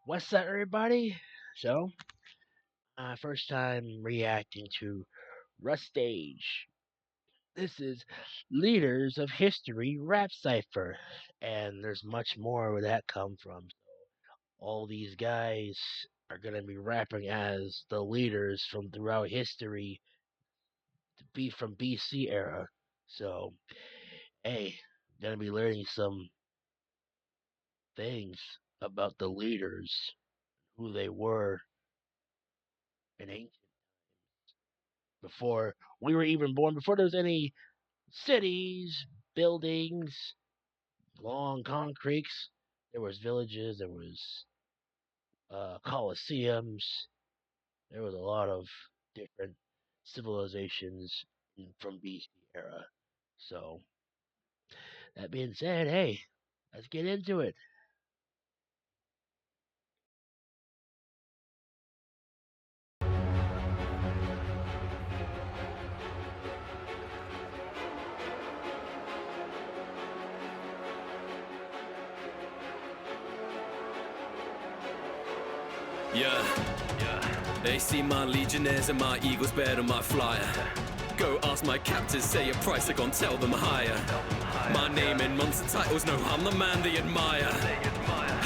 What's up, everybody? So, first time reacting to Rustage. This is Leaders of History Rap Cypher, and there's much more where that come from. All these guys are gonna be rapping as the leaders from throughout history, to be from BC era. So, hey, gonna be learning some things about the leaders, who they were in ancient before we were even born, before there was any cities, buildings, long concretes. There was villages, there was coliseums. There was a lot of different civilizations from BC era. So that being said, hey, let's get into it. Yeah, they see my legionnaires and my eagles better than my flyer. Go ask my captors, say a price, I gon' tell them higher. My name and monster titles, no, I'm the man they admire.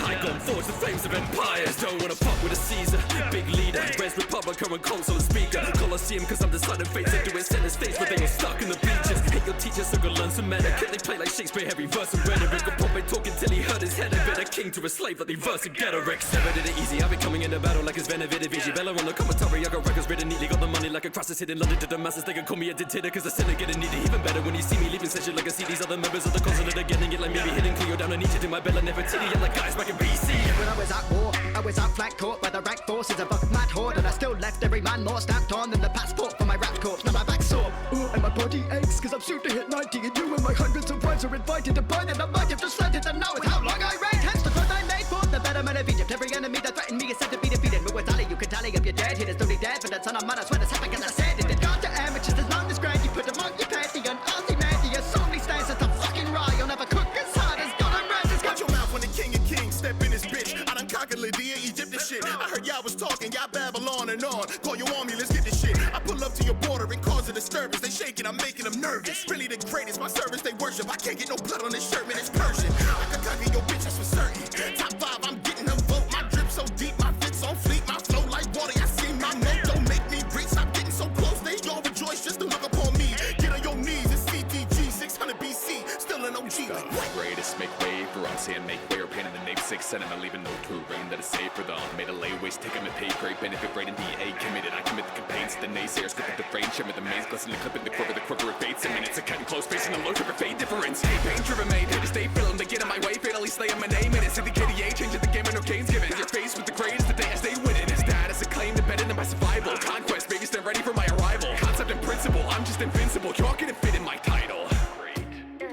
I gon' forge the flames of empires. Don't wanna fuck with a Caesar, big leader, Res Republic, current console and speaker. Colosseum, cause I'm deciding fates. I do it center stage, but they all stuck in the bleachers. Hate your teachers, so go learn some etiquette. They play like Shakespeare, heavy verse and rhetoric. A puppet talking till he hurt his head. A bit a king to a slave, like they verse and rhetoric. Never did it easy, I've been coming into battle like it's Venovita Bella on the commentary. I got records written neatly, got the money like a crisis hit in London to the masses. They can call me a dictator, cause the sinner getting needed. Even better when you see me leaving session like I see these other members of the continent are getting it like maybe hitting Cleo down on Egypt in my bella Nefertiti. I'm like guys back in BC. When I was at war, I was out flank caught by the rank forces of a mad horde, and I still left every man more stamped on than the passport for my rap corpse. Now my back's sore, ooh, and my body aches, cause I'm soon to hit 90, and you and my hundreds of wives are invited to burn, and I might have just landed, and now it's how long I reign. Hence the growth I made for the betterment of Egypt. Every enemy that threatened me is said to be defeated. Muwazzali, you can tally up your dead hitters, don't need dead, but that's on a man, I swear that's happened, cause I said it. It's gone to amateurs, as long as grand, you put them on your pantheon. Aussie man, your solely stands as the fucking raw. You'll never cook as hard as Gordon Ramsay's. Watch your mouth when the king of kings step in this bitch. I done conquered Lydia, Egypt and shit. I heard y'all was talking, y'all Babylon and on. Call your army, let's get this shit. I pull up to your border and cause a disturbance. They shaking, I'm making them nervous. Really the greatest, my servants they worship. I can't get no blood on this shirt, man, it's Persian. I can conquer your bitch, that's for certain. Top 5, I'm getting them vote. My drip so deep, my fits on fleet. My flow like water, I see my mate. Don't make me breathe, stop getting so close. They all rejoice just to look upon me. Get on your knees, it's CTG, 600 BC. Still an OG. Greatest make way for I'm saying make way or pain in the name 6 7 I'm leaving no terrain that is safe for them. Made a layways, take him and pay great benefit rate and DA committed. I commit the campaigns to the naysayers, scripted the frame, shimmer the maze, glisten the clip in the quiver it baits. 10 minutes of cutting close, facing the low trigger fade difference. Hey, pain driven made, hit to stay feeling they get in my way, fatally slaying my name. And it's in the KDA, changing the game and no games given. Your face with the greatest, the day I stay winning. Is that as a claim embedded in my survival? Conquest, baby, stand ready for my arrival. Concept and principle, I'm just invincible. Y'all couldn't fit in my title.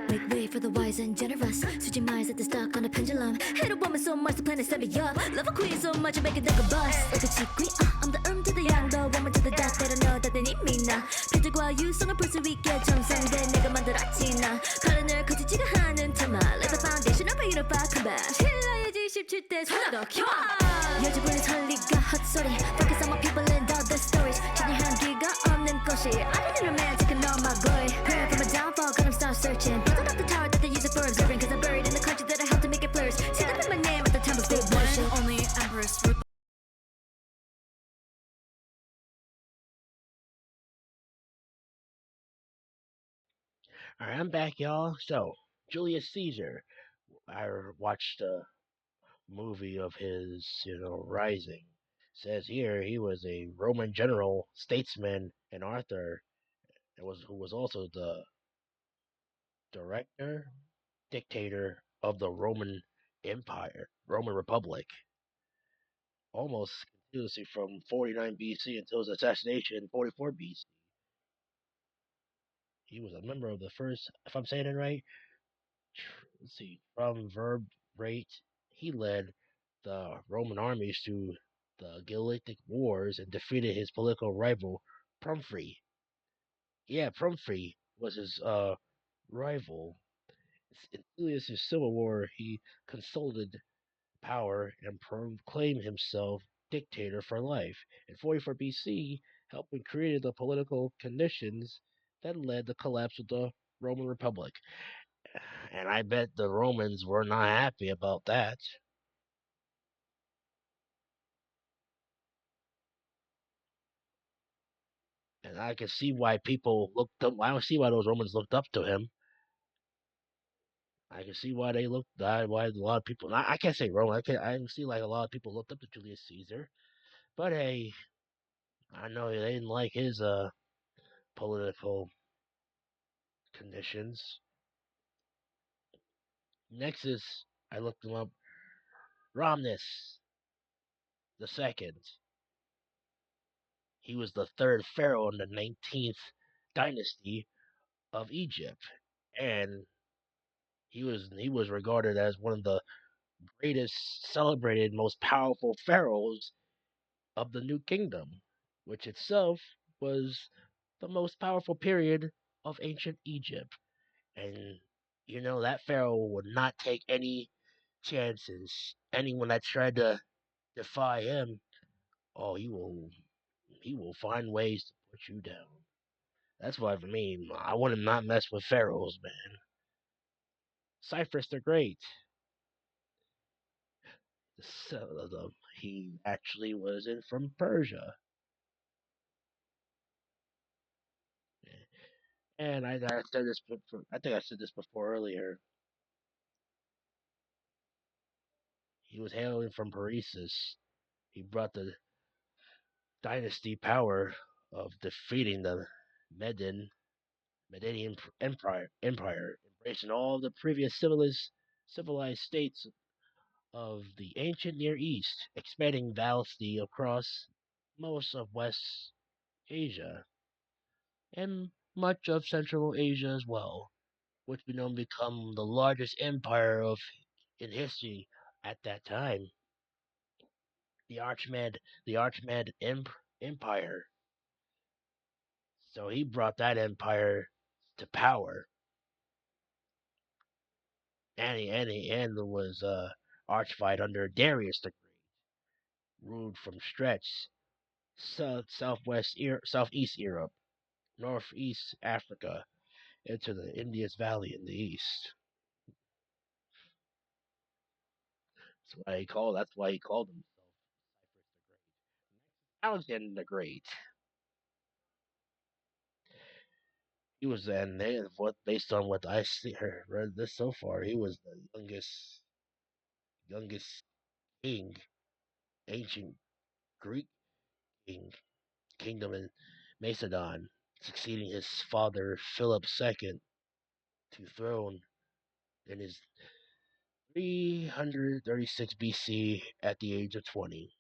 Make way for the wise and generous. Switching minds at the stuck on a pendulum. Hate a woman so much the planet set me up. Love a queen so much I make it like a bust. Like a cheap queen, I'm the to the young, the woman to the death. They don't know that they need me now. 필들과 유성을 풀 수 있게 정상된 내가 만들었지 나. 가른을 거치지가 않은 테마. Like the foundation of a unified combat. 신라유지 17대 손으로 켜. 여주부는 설리가 헛소리. Focus on my people and all the stories. 진의 향기가 없는 것이. I don't need a man taking all my glory. Prepare for my downfall, gonna start searching. Building up the tower that they use it for observing. Cause I'm buried in the country that I helped to make it flourish. See them in my name at the time of state worship. Only Empress. Alright, I'm back, y'all. So, Julius Caesar. I watched a movie of his, Rising. Says here he was a Roman general, statesman, and author, who was also the director, dictator of the Roman Empire, Roman Republic, almost continuously from 49 BC until his assassination in 44 BC. He was a member of the first, if I'm saying it right, let's see, from verb rate, he led the Roman armies through the Gallic Wars and defeated his political rival, Pumphrey. Yeah, Pumphrey was his rival. In Julius' civil war, he consulted power and proclaimed himself dictator for life. In 44 BC, helping create the political conditions that led the collapse of the Roman Republic. And I bet the Romans were not happy about that. And I can see why people looked up. I don't see why those Romans looked up to him. I can see why they looked. Why a lot of people. I can't say Roman. I can see like a lot of people looked up to Julius Caesar. But hey, I know they didn't like his political conditions. Next is I looked him up. Ramnes the second. He was the third pharaoh in the 19th dynasty of Egypt, and he was regarded as one of the greatest, celebrated, most powerful pharaohs of the New Kingdom, which itself was the most powerful period of ancient Egypt. And that pharaoh would not take any chances. Anyone that tried to defy him, oh, he will find ways to put you down. That's why for me, I want to not mess with pharaohs, man. Cyprus the Great. He actually was in from Persia, and I said this. I think I said this before earlier. He was hailing from Paresis. He brought the dynasty power of defeating the Median Empire, embracing all the previous civilized states of the ancient Near East, expanding vastly across most of West Asia and much of Central Asia as well, which we know become the largest empire in history at that time. The Archmed Empire. So he brought that empire to power, and there was archfight under Darius the Great, ruled from stretch southeast Europe, northeast Africa, into the Indus Valley in the east. That's why he called himself Alexander the Great. He was, based on what read this so far, he was the youngest king, ancient Greek king, kingdom in Macedon, succeeding his father Philip II to throne in his 336 BC at the age of 20.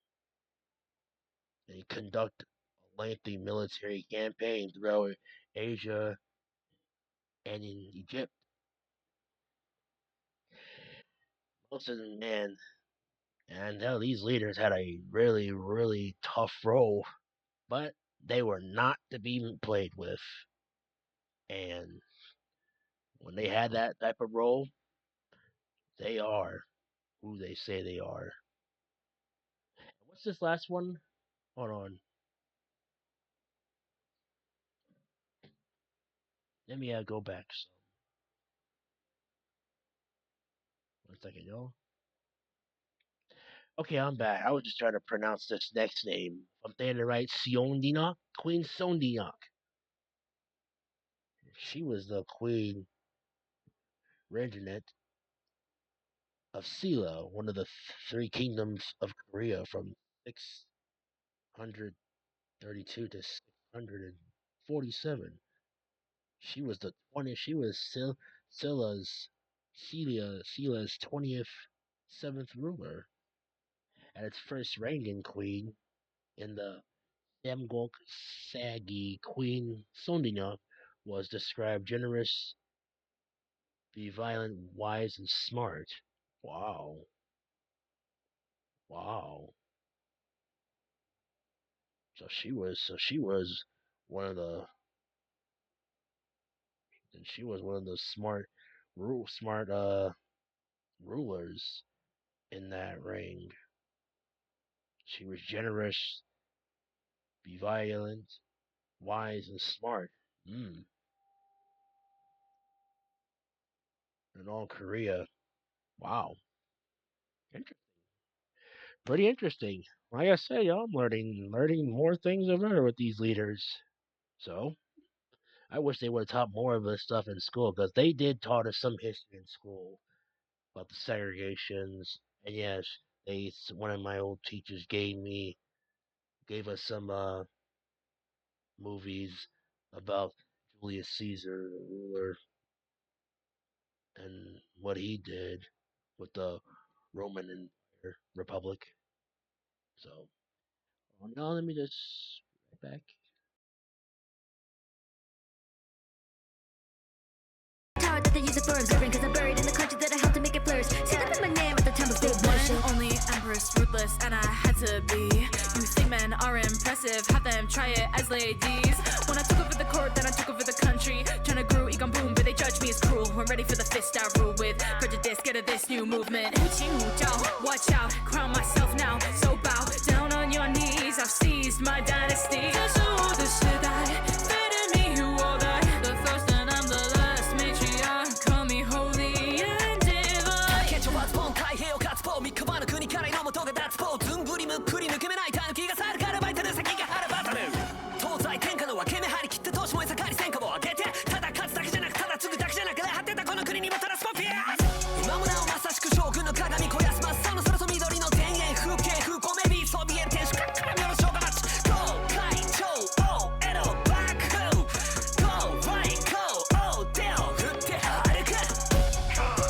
And he conducted a lengthy military campaign throughout Asia and in Egypt. Most of them, man, and these leaders had a really, really tough role, but they were not to be played with. And when they had that type of role, they are who they say they are. What's this last one? Hold on. Let me go back. So, 1 second, y'all. Okay, I'm back. I was just trying to pronounce this next name. If I'm saying it right, Siondina? Queen Sondiak. She was the queen regent of Silla, one of the three kingdoms of Korea from 632 to 647. She was Scylla's 20th seventh ruler, and its first reigning queen in the Samgok Sagi Queen Sondinya was described generous, be violent, wise, and smart. Wow. Wow. So she was one of the she was one of the smart rulers. in that ring. She was generous, be violent, wise, and smart. Mm. In all Korea. Wow. Pretty interesting. Like I say, I'm learning more things and more with these leaders. So I wish they would have taught more of this stuff in school because they did taught us some history in school about the segregations. And yes, one of my old teachers gave us some movies about Julius Caesar, the ruler, and what he did with the Roman Empire Republic. So now let me just right back. Tower that they use it for observing, cause I'm buried in the country that I helped to make it flourish. See, they put my name at the time of big bloodshed. Only empress, ruthless, and I had to be. You think men are impressive, have them try it as ladies. When I took over the court, then I took over the country. Tryna grow, egon boom, but they judge me as cruel. I'm ready for the fist I rule with prejudice, get of this new movement. Watch out, crown myself now. So bow down on your knees, I've seized my dynasty.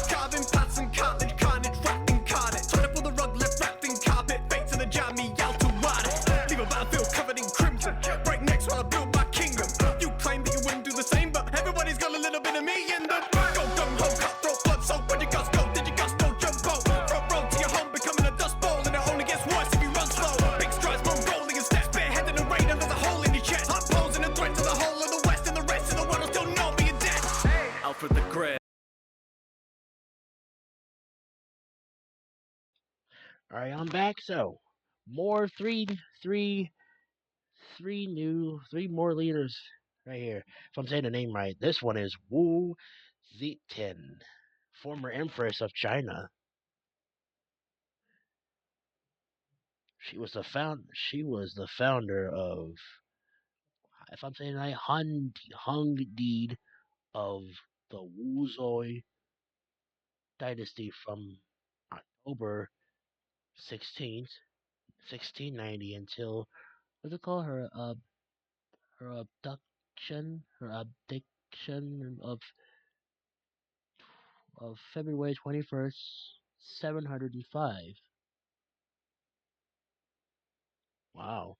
Carving pots and cartilage, carnage, wrapped in carnage. Trying to pull the rug left wrapped in carpet. Fate to the jammy, out to ride it. Leave a battlefield covered in crimson. Break necks while I build my kingdom. You claim that you wouldn't do the same, but everybody's got a little bit of me in them. Go gung ho, cutthroat, blood soaked. Where'd your guts go? Did your guts go jump out? Front row to your home, becoming a dust bowl, and it only gets worse if you run slow. Big strides, bone rolling and steps, bareheaded and rain, and there's a hole in your chest. I'm posing a threat to the whole of the West, and the rest of the world will still know me in death. Alfred the Great. All right, I'm back. So more three more leaders right here. If I'm saying the name right, this one is Wu Zetian, former empress of China. She was the founder of, if I'm saying it right, Hung Deed of the Wuzhou dynasty from October 16th, 1690 until what's it called? Her abdiction of February 21st, 705. Wow.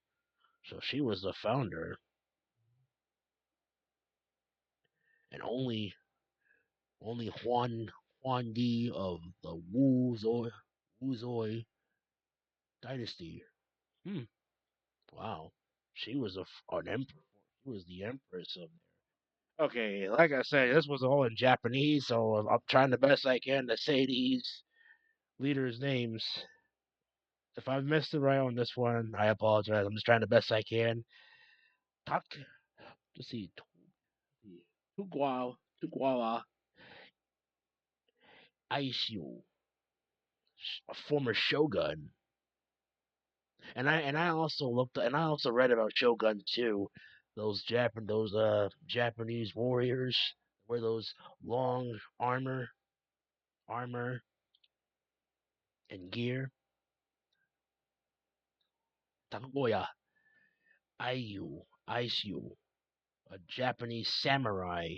So she was the founder, and only Huan Di of the Wuzhou dynasty. Hmm. Wow. She was an emperor. She was the empress of there. Okay, like I said, this was all in Japanese, so I'm trying the best I can to say these leaders' names. If I've missed it right on this one, I apologize. I'm just trying the best I can. Tak, let's see, Tuguawa Aishio, a former shogun. And I also read about shogun too. Those Japanese warriors wear those long armor and gear. Takuya Aishu, a Japanese samurai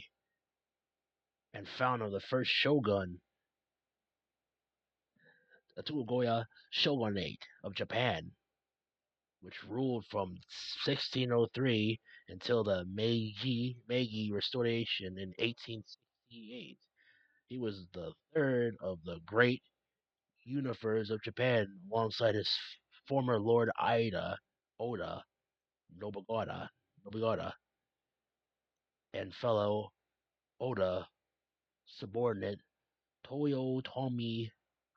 and founder of the first shogun, the Tokugawa shogunate of Japan, which ruled from 1603 until the Meiji Restoration in 1868. He was the third of the great unifiers of Japan, alongside his former Lord Oda Nobunaga, and fellow Oda subordinate Toyotomi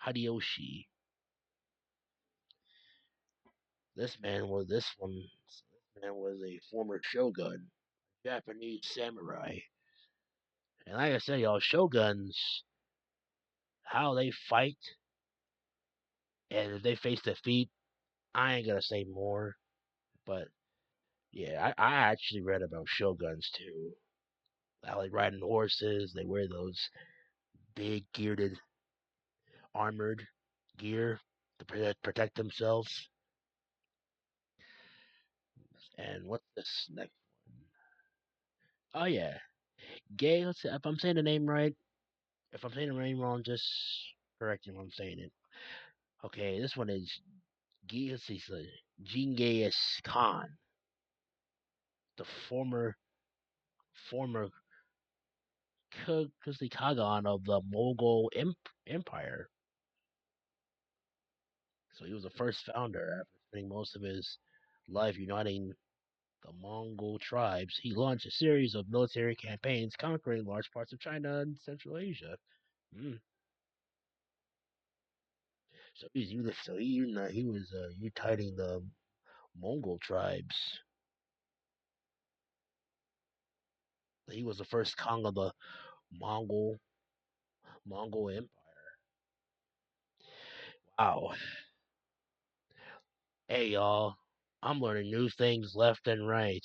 Hideyoshi. This man was a former shogun, Japanese samurai. And like I said, y'all, shoguns, how they fight, and if they face defeat, I ain't gonna say more. But yeah, I actually read about shoguns too. How like riding horses, they wear those big geared, armored gear to protect themselves. And what's this next one? Oh yeah, Gay. If I'm saying the name right, if I'm saying the name wrong, just correct me if I'm saying it. Okay, this one is Genghis Khan, the former Khagan of the Mughal Empire. So he was the first founder after spending most of his life uniting the Mongol tribes. He launched a series of military campaigns conquering large parts of China and Central Asia. Mm. He was uniting the Mongol tribes. He was the first Khan of the Mongol Empire. Wow. Hey y'all, I'm learning new things left and right,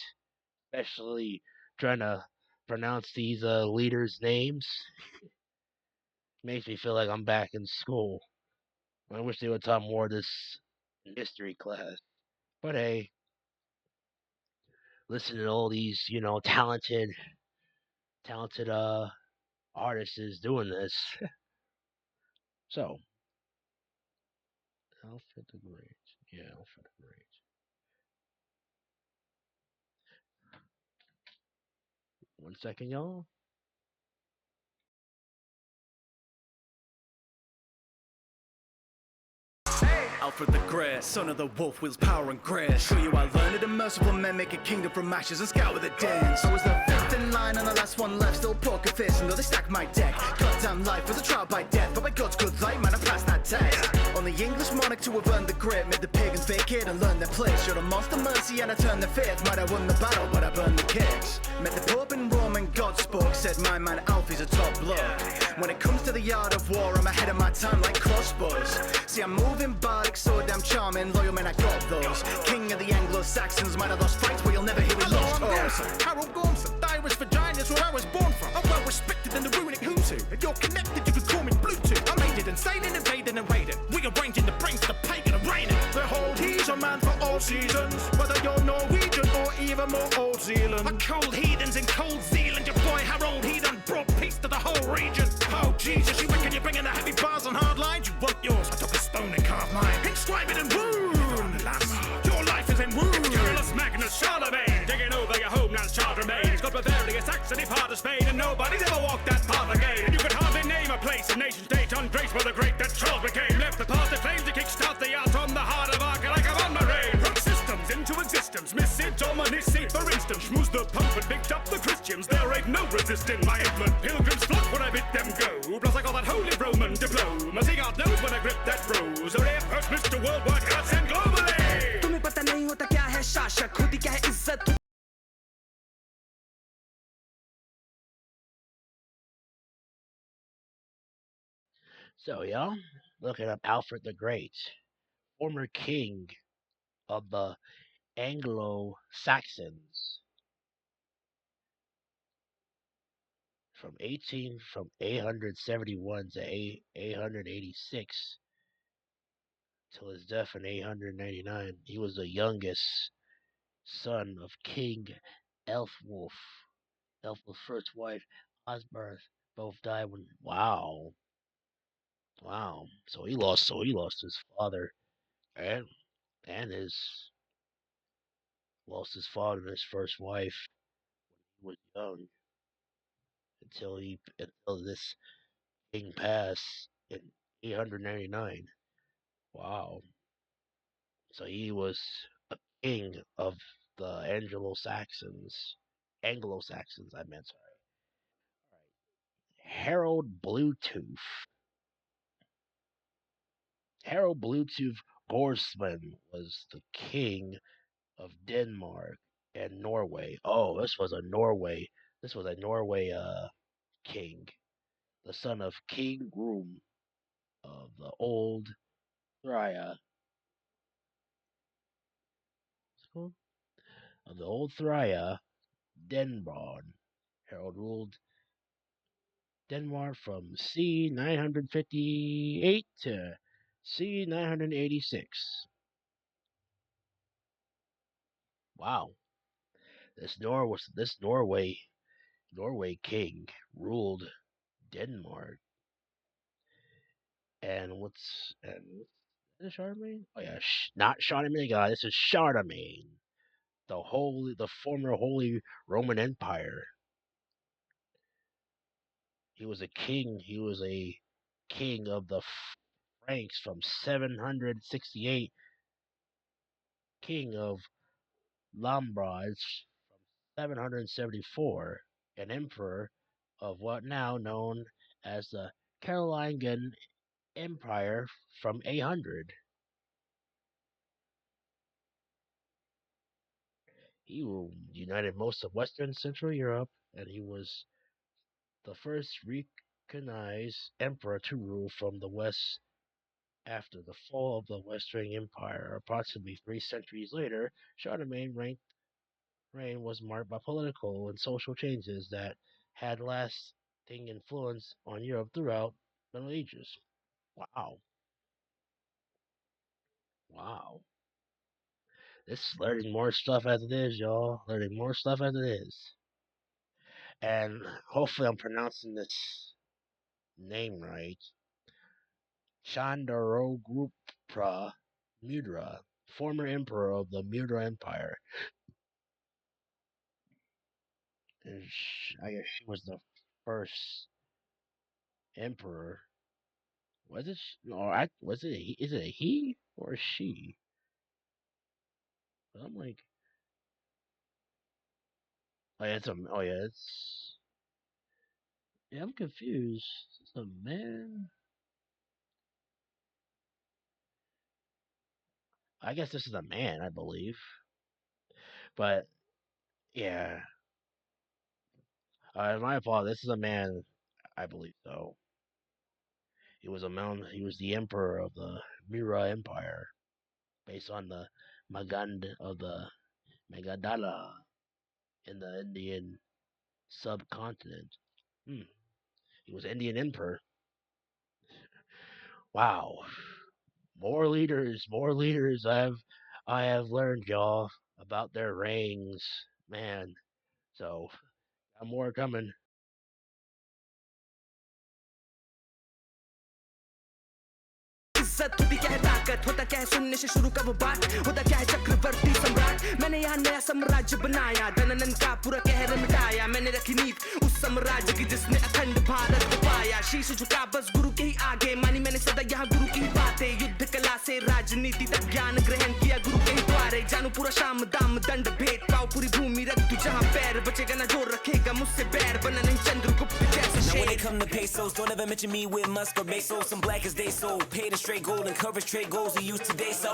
especially trying to pronounce these leaders' names. Makes me feel like I'm back in school. I wish they would taught more of this in history class. But hey, listen to all these, talented artists is doing this. So, Alfred the Great. Yeah, Alfred the Great. One second, y'all. Alfred the Great, son of the wolf, wields power and grace. Show you I learned it, a merciful men make a kingdom from ashes and scour the dance. I was the fifth in line and the last one left, still poker face, and though they stack my deck. Goddamn life was a trial by death, but by God's good light, man, I passed that test. On the English monarch to have earned the great, made the pagans vacate and learn their place. You're a monster mercy and I turned the faith, might have won the battle, but I burned the cakes. Met the Pope in Rome and God spoke, said my man Alfie's a top bloke. When it comes to the art of war, I'm ahead of my time like crossbows. See, I'm moving bardic, so damn charming, loyal man, I got those. King of the Anglo-Saxons, might have lost fights, but you'll never hear me lost cause. Harold Gormson, the Irish vagina's where I was born from. I'm well respected in the runic who's who. If you're connected, you can call me Bluetooth. I made it insane and invading and raiding. Rearranging the brains of the pagan and raining. The whole he's a man for all seasons. Whether you're Norwegian or even more Old Zealand. A cold heathens in cold Zealand. Your boy Harold, he done brought peace to the whole region. Oh Jesus, you reckon you're bringing the heavy bars on hard lines? You want yours, I took a stone and carved mine. Inscribe it in wound, lass. Your life is in wound. Carolus Magnus Charlemagne, taking over your home, now child remains. Got Bavaria, Saxony, part of Spain, and nobody's ever walked that path again. And you could hardly name a place, a nation state, ungraced by the great that Charles became. Left the past that claims to kickstart the art from the heart of Arca like a on my reign. Brought systems into existence, Miss Sid Dominici, for instance. Schmoozed the pump and picked up the Christians. There ain't no resisting my infant. Pilgrims flock when I bid them go. Plus I got that holy Roman diplomacy. God knows when I grip that rose. So they first Mr. Worldwide Cats and globally. तुम्हें पता नहीं होता क्या है शासक, खुद ही क्या है इज्जत. So, y'all, looking up Alfred the Great, former king of the Anglo-Saxons from 871 to 886 till his death in 899. He was the youngest son of King Elfwulf. Elfwulf's first wife, Osberth, both died when. Wow, wow. So he lost his father and his lost his father and his first wife when he was young until this king passed in 899. Wow. So he was a king of the Anglo-Saxons, I meant, sorry. Harold Bluetooth. Harold Bluetooth Scoresman was the king of Denmark and Norway. Oh, this was a Norway. This was a Norway king, the son of King Groom of the old Thria. Of the old Thria, Denbron. Harold ruled Denmark from c. 958 to c. 986. Wow, this Norway king ruled Denmark, and what's is it Charlemagne? Oh yeah, not Charlemagne God. This is Charlemagne, the former Holy Roman Empire. He was a king. He was a king of the Franks from 768, king of Lombards from 774, an emperor of what now known as the Carolingian Empire from 800. He united most of Western Central Europe, and he was the first recognized emperor to rule from the west after the fall of the Western Empire. Approximately 3 centuries later, Charlemagne's reign was marked by political and social changes that had lasting influence on Europe throughout the Middle Ages. Wow. Wow. This is learning more stuff as it is, y'all. Learning more stuff as it is. And hopefully I'm pronouncing this name right. Chandarogupta Mudra, former emperor of the Mudra Empire. And I guess she was the first emperor. Was it? No, was it? Is it a he or a she? I'm like, oh yeah, oh yeah, yeah. I'm confused. It's a man. I guess this is a man, I believe. But yeah, my apologies. This is a man, I believe so. He was He was the emperor of the Mira Empire, based on the Magand of the Magadala in the Indian subcontinent. Hmm. He was Indian emperor. Wow. More leaders. I have learned, y'all, about their reigns, man. So, got more coming. इज्जत होती क्या है ताकत होता क्या है सुनने से शुरू का वो बात होता क्या है चक्रवर्ती सम्राट मैंने यहाँ नया साम्राज्य बनाया धननन का पूरा कहर मिटाया मैंने रखी नींव उस साम्राज्य की जिसने अखंड भारत को पाया शीश झुका बस गुरु के ही आगे मानी मैंने सदा यहाँ गुरु की बातें युद्ध कला से राजनीति तक ज्ञान ग्रहण किया गुरु के ही द्वारे जानू पूरा शाम दाम दंड भेद पाओ पूरी भूमि रख तू जहाँ पैर बचेगा ना जो रखेगा मुझसे बैर बना नहीं चंद्रगुप्त जैसा शेर. Now when it come to pesos, don't ever mention me with Musk or Bezos. Some black as they sold, paid in straight gold and coverage trade goals we use today. So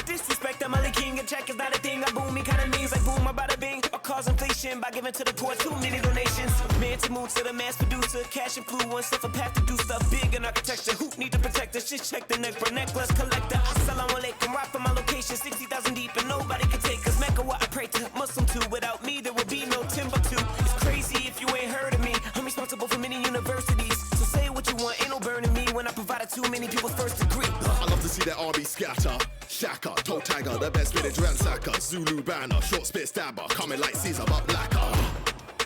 disrespect, I'm only king and check is not a thing. I boom economies like boom, about a bing. Or cause inflation by giving to the poor too many donations. Man to moon to the mass producer, cash influence, if a path to do stuff big in architecture. Who need to protect us? Just check the neck for necklace collector. Assalamu alaikum, rock from my location, 60,000 deep and nobody can take us. Mecca what I pray to, Muslim too. Without me there would be no Timbuktu. It's crazy if you ain't heard of me. I'm responsible for many universities. So say what you want, ain't no burning me when I provided too many people's first degree. I love to see their army scatter. Shaka, toe tagger, the best village ransacker. Zulu banner, short spit stabber, coming like Caesar but blacker.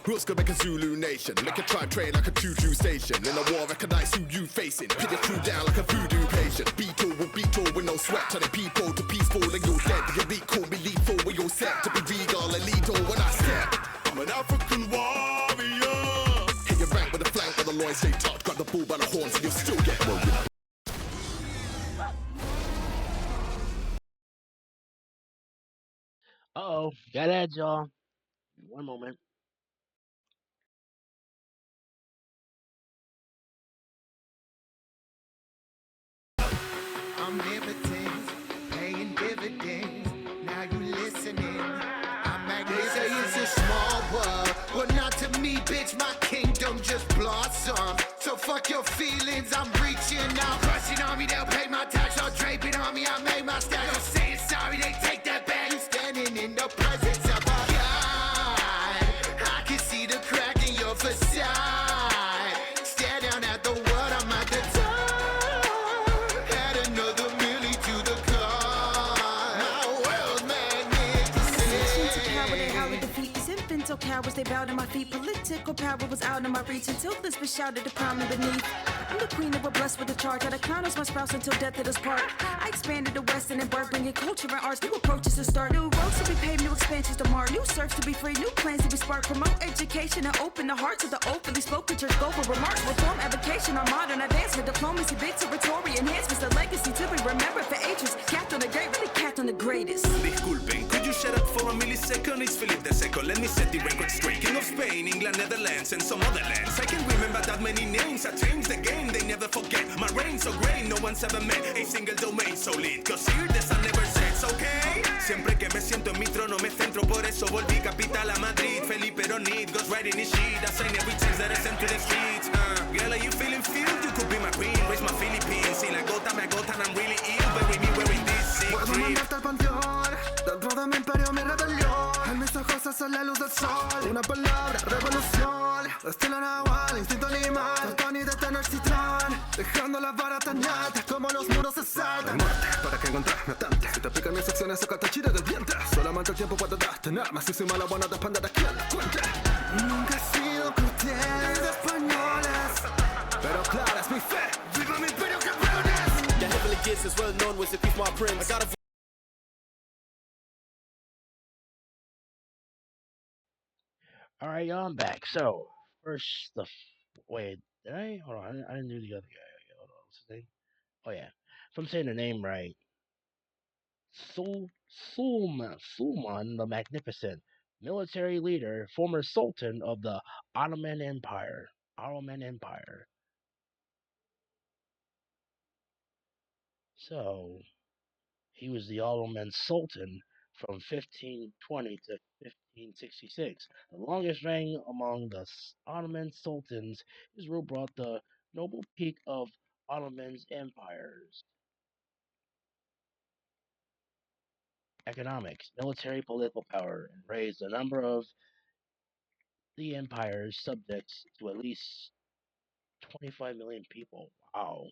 Who's gonna make a Zulu nation? Make a tribe train like a choo-choo station. In a war, recognize who you facing. Pin your crew down like a voodoo patient. Beetle will beetle with no sweat. Turning people to peaceful and you're dead. Your beat call me lethal when you're set. To be regal and lethal when I step. I'm an African warrior. Hit your rank with a flank with the loins stay tucked. Grab the bull by the horns and you'll still get woken. Uh-oh, got ads, y'all. One moment. I'm limiting riveting. Now you listening. I'm magnificent. They say it's a small world. Well, not to me, bitch. My kingdom just blossom. So fuck your feelings. I'm reaching out. Crushing on me, they'll pay my tax. I'll drape it on me. I made my stack. Don't say it sorry, they take that back. You standing in the presence of a God. I can see the crack in your facade. Stare down at the world, I'm at the top. Add another milli to the card. My world's magnificent. To coward and how we defeat these infantile cowards, they bowed to my feet. Political power was out of my reach until this was shouted to crown me beneath. I'm the queen that were blessed with a charge. Had a crown as my spouse until death did us part. I expanded the West and embarked, bringing culture and arts. New approaches to start, new roads to be paved, new expansions to mark, new search to be free, new plans to be sparked. Promote education and open the hearts of the openly spoken church. Go for remarks, reform, avocation, our modern advancement, diplomacy, victory, enhancements, the legacy to be remembered for ages. Capped on the great, really capped on the greatest. Disculpen, could you shut up for a millisecond? It's Philip II. Let me set the record straight. King of Spain, England, Netherlands, and some other lands. I can remember that many names. I changed the game, they never forget. My reign so great, no one's ever met a single domain so lit. Cause here the sun never sets, okay? Siempre que me siento en mi trono me centro, por eso volví capital a Madrid. Felipe don't need, goes right in his sheet. I sign every chance that I send to the streets. Girl, are you feeling filled? You could be my queen, raise my Philippines. Si la gota me agota and I'm really ill, bury me wearing this sick Puedo drip. mandarte al panteón, dentro de mi imperio mi rebelión. En mis ojos es la luz del sol, una palabra, revolución. Estilo nahual, instinto animal, tratón y de tener citrón. Dejando la vara tan alta como los muros se saltan. Muerte, para que encontrarme atante. Si te pican mis acciones, saca el chile del diente. Solamente el tiempo puede detenerme. Si soy mala, buena, depende de quién la cuente. Nunca he sido cruel de españoles, pero clara es mi fe. ¡Viva mi imperio, cabrones! The heavenly gifts is well known was the peace my prince. I got a All right, y'all, I'm back. So first, wait, did I? Hold on, I didn't do the other guy. Hold on, what's his name? Oh yeah, if I'm saying the name right, Sulman the Magnificent, military leader, former Sultan of the Ottoman Empire. Ottoman Empire. So he was the Ottoman Sultan from 1520 to 1566. The longest reign among the Ottoman sultans, his rule brought the noble peak of Ottoman empires. Economics, military, political power, and raised the number of the empire's subjects to at least 25 million people. Wow.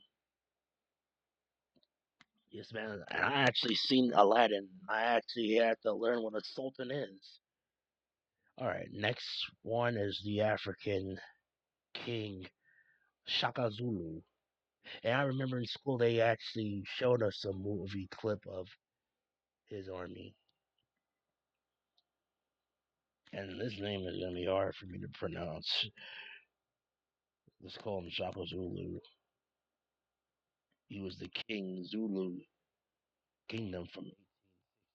Yes, man. And I actually seen Aladdin. I actually had to learn what a sultan is. All right, next one is the African king Shaka Zulu. And I remember in school they actually showed us a movie clip of his army. And this name is gonna be hard for me to pronounce. Let's call him Shaka Zulu. He was the King Zulu kingdom from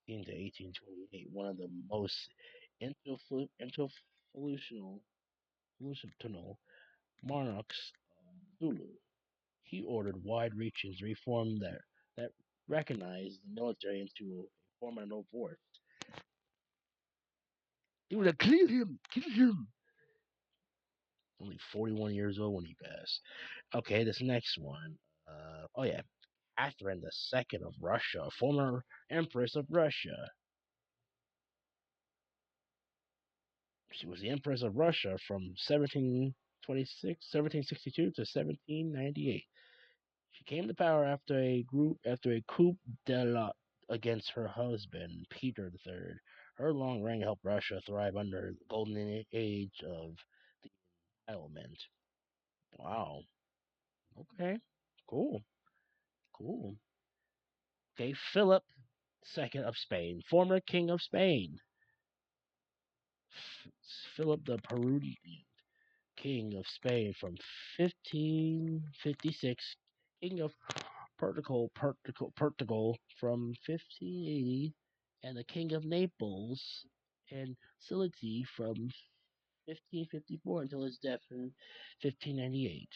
1816 to 1828, one of the most influential monarchs of Zulu. He ordered wide-reaching reform that recognized the military into a formidable force. He would have killed him. Kill him. Only 41 years old when he passed. Okay, this next one. Oh yeah, Catherine II of Russia, former Empress of Russia. She was the Empress of Russia from 1762 to 1798. She came to power after a coup d'état against her husband Peter III. Her long reign helped Russia thrive under the golden age of the Enlightenment. Wow. Okay. Cool. Cool. Okay, Philip II of Spain, former king of Spain. Philip the Peruvian, king of Spain from 1556, king of Portugal from 1580, and the king of Naples and Sicily from 1554 until his death in 1598.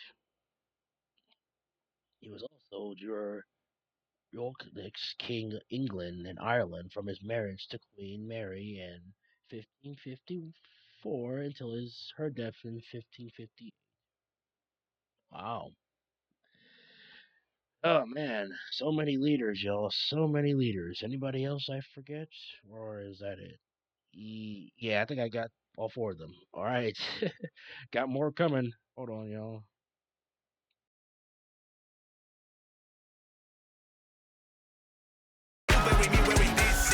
He was also York, the ex-king England and Ireland, from his marriage to Queen Mary in 1554 until her death in 1550. Wow. Oh man, so many leaders, y'all. So many leaders. Anybody else I forget, or is that it? Yeah, I think I got all four of them. All right, got more coming. Hold on, y'all.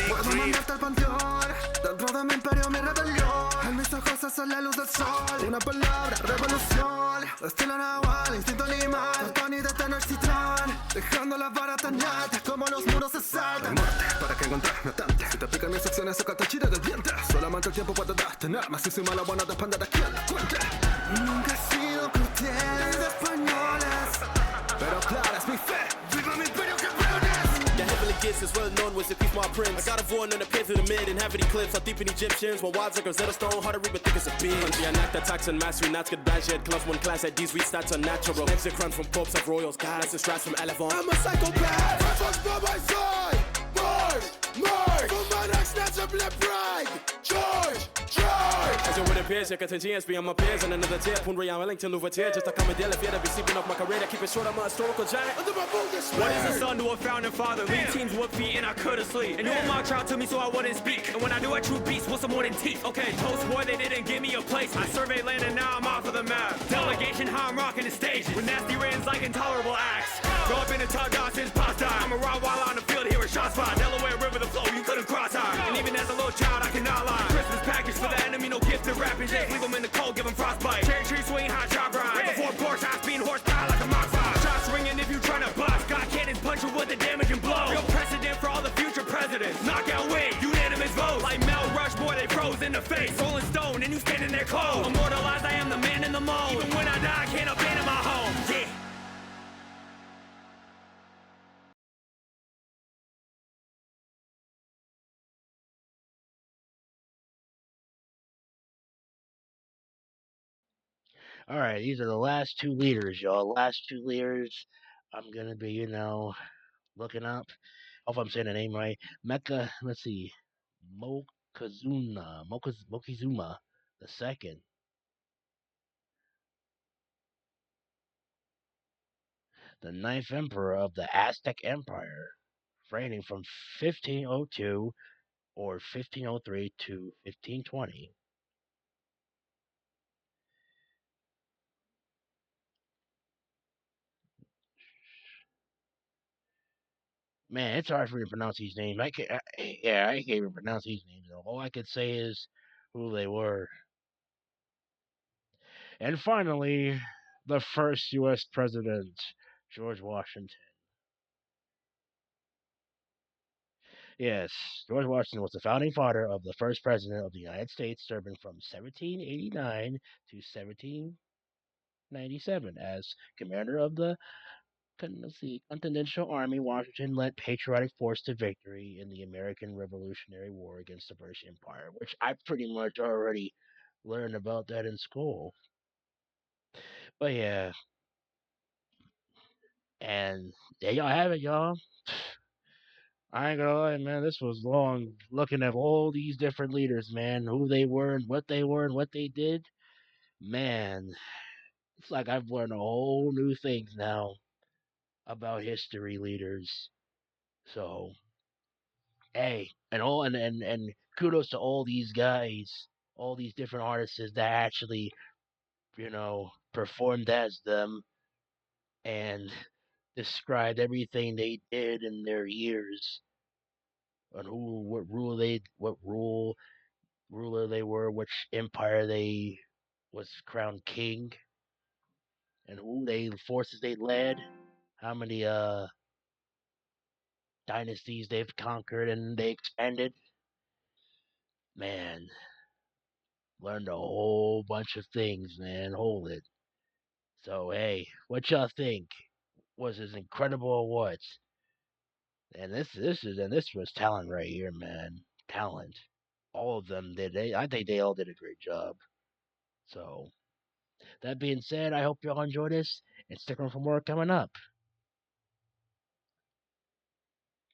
Puedo mandarte al panteón. Dentro de mi imperio, mi rebelión. En mis ojos es la luz del sol. Una palabra, revolución. Estilo nahual, instinto animal. Tratón y detener citrón. Dejando la vara tan alta como los muros se saltan. Muerte, para que encontrarme atante. Si te pican mis acciones, saca chira del diente. Solamente el tiempo puede darte armas. Si soy mala, buena, depende de quién la cuente. Nunca he sido cruel de españoles. Pero clara es mi fe. Viva mi imperio, cabrones. The heavenly gifts is well known with peace my prince. I got a void on the pin through the mid and heavy clips. I deep in Egyptians, while wives like Rosetta Stone, hard to read but thick as a beam. Country, I knocked attacks and mastery, not good badge yet. Class 1 class at these read stats unnatural. Exit crunch from popes of royals, gods and strats from elephant. I'm a psychopath. Reference by my side. Mark. For my next snatch up left right. Charge. As you would appear, you can change beyond my peers and another tip. Punri, I'm Wellington, Louverture, just a common deal. If you'd be sleeping off my career, I keep it short, I'm a historical giant. Under my boot, What is the son to a founding father? Lead teams whoop feet and I could've sleep. And you were mock trial to me so I wouldn't speak. And when I knew I true beast, what's some more than teeth? Okay, toast boy, they didn't give me a place. I surveyed land and now I'm off of the map. Delegation, how I'm rocking the stages. With nasty rains like intolerable acts. Grow up in a tug out since past time. I'm a raw while on the field, here a shot spot. Delaware River, the flow, you couldn't cross high. And even as a little child, I cannot lie. Christmas package for the enemy, no gift to rapping. Just leave them in the cold, give them frostbite. Cherry tree swing, hot shot grind. Before Porsche, high speed horsepower like a Mach 5. Shots ringing if you tryna bust. Got cannons punching with the damage and blow. Real precedent for all the future presidents. Knockout win, unanimous votes. Like Mel Rush, boy, they froze in the face. Rolling Stone, and you standing there cold. Immortalized, I am the man in the mold. Even when I die, I can't abandon my home. Yeah. All right, these are the last two leaders, y'all. Last two leaders. I'm gonna be, looking up. Hope I'm saying the name right. Mecca. Let's see. Mokizuma the second. The ninth emperor of the Aztec Empire, reigning from 1502 or 1503 to 1520. Man, it's hard for me to pronounce these names. I can't even pronounce these names. All I could say is who they were. And finally, the first U.S. president, George Washington. Yes, George Washington was the founding father of the first president of the United States, serving from 1789 to 1797 as commander of the Continental Army. Washington led patriotic force to victory in the American Revolutionary War against the British Empire, which I pretty much already learned about that in school. But yeah, and there y'all have it, y'all. I ain't gonna lie, man. This was long looking at all these different leaders, man. Who they were and what they did. Man, it's like I've learned a whole new things now about history leaders. So, hey, and kudos to all these guys, all these different artists that actually, performed as them and described everything they did in their years and what ruler they were, which empire they was crowned king, and forces they led, how many dynasties they've conquered and they expanded. Man, learned a whole bunch of things, man. Hold it. So hey, what y'all think? Was as incredible or what? And this was talent right here, man. Talent. All of them did. I think they all did a great job. So that being said, I hope y'all enjoy this and stick around for more coming up.